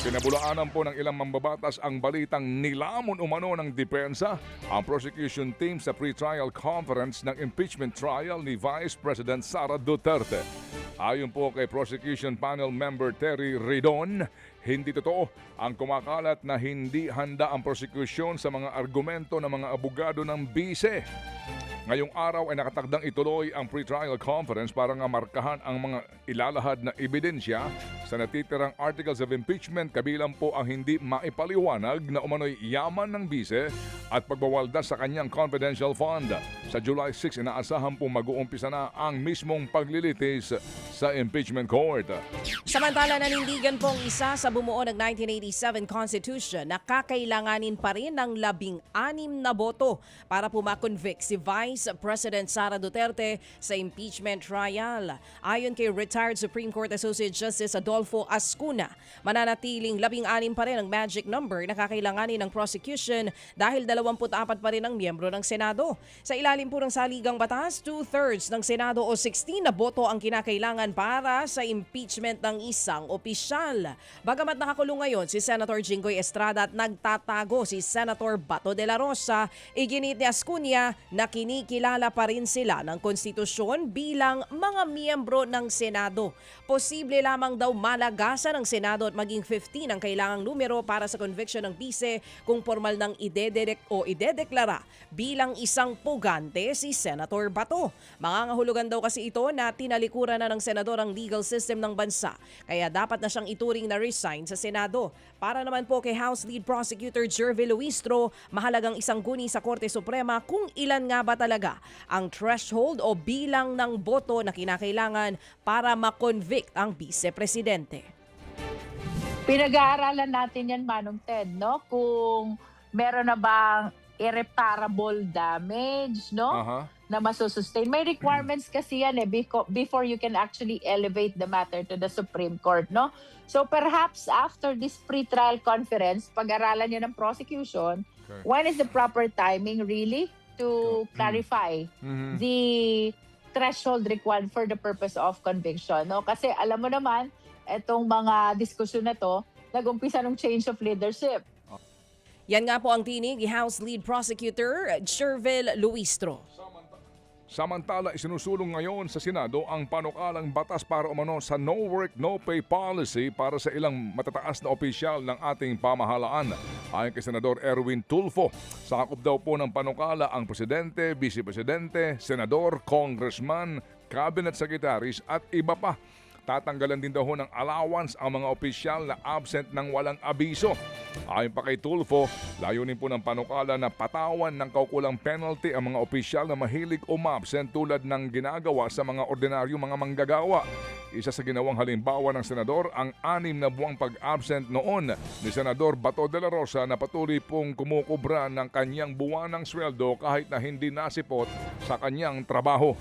Pinabulaanan po ng ilang mambabatas ang balitang nilamon umano ng depensa ang prosecution team sa pre-trial conference ng impeachment trial ni Vice President Sara Duterte. Ayon po kay prosecution panel member Terry Redon, hindi totoo ang kumakalat na hindi handa ang prosecution sa mga argumento ng mga abogado ng bise. Ngayong araw ay nakatagdang ituloy ang pre-trial conference para nga markahan ang mga ilalahad na ebidensya sa natitirang articles of impeachment, kabilang po ang hindi maipaliwanag na umano'y yaman ng bise at pagbawaldas sa kanyang confidential fund. Sa July 6, inaasahan po mag-uumpisa na ang mismong paglilitis sa impeachment court. Samantala, nanindigan pong isa sa bumuo ng 1987 Constitution na kakailanganin pa rin ng 16 na boto para po makonvict si Vice President Sara Duterte sa impeachment trial. Ayon kay retired Supreme Court Associate Justice Adolfo Ascuna, mananatiling 16 pa rin ang magic number na kakailanganin ng prosecution dahil 24 pa rin ang miyembro ng Senado. Sa ilalim po ng saligang batas, 2/3 ng Senado o 16 na boto ang kinakailangan para sa impeachment ng isang opisyal. Bagamat nakakulong ngayon si Senator Jinggoy Estrada at nagtatago si Senator Bato de la Rosa, iginit ni Ascuna na kinikilala pa rin sila ng konstitusyon bilang mga miyembro ng Senado. Posible lamang daw malagasan ng Senado at maging 15 ang kailangang numero para sa conviction ng bise kung formal nang idedeklara bilang isang pugante si Senator Bato. Mangangahulugan daw kasi ito na tinalikuran na ng senador ang legal system ng bansa, kaya dapat na siyang ituring na resign sa Senado. Para naman po kay House Lead Prosecutor Jervil Luistro, mahalagang isang guni sa Korte Suprema kung ilan nga ba talaga ang threshold o bilang ng boto na kinakailangan para makonvict ang vice-presidente. Pinag-aaralan natin yan, Manong Ted, no? Kung meron na bang irreparable damage, no? Na masusustain. May requirements kasi yan before you can actually elevate the matter to the Supreme Court, no? So perhaps after this pre-trial conference, pag-aralan niya ng prosecution, when is the proper timing really to clarify the threshold required for the purpose of conviction, no? Kasi alam mo naman, etong mga diskusyon na to, nag-umpisa ng change of leadership. Yan nga po ang tinig ni House Lead Prosecutor Jervil Luistro. Samantala, isinusulong ngayon sa Senado ang panukalang batas para umano sa no work, no pay policy para sa ilang matataas na opisyal ng ating pamahalaan. Ayon kay Senador Erwin Tulfo, sakop daw po ng panukala ang presidente, vice-presidente, senador, congressman, cabinet secretaries at iba pa. Tatanggalan din daw ng allowance ang mga opisyal na absent ng walang abiso. Ayon pa kay Tulfo, layunin po ng panukala na patawan ng kaukulang penalty ang mga opisyal na mahilig umabsent tulad ng ginagawa sa mga ordinaryong mga manggagawa. Isa sa ginawang halimbawa ng senador ang 6 na buwang pag-absent noon ni Senador Bato de la Rosa na patuloy pong kumukubra ng kanyang buwanang sweldo kahit na hindi nasipot sa kanyang trabaho.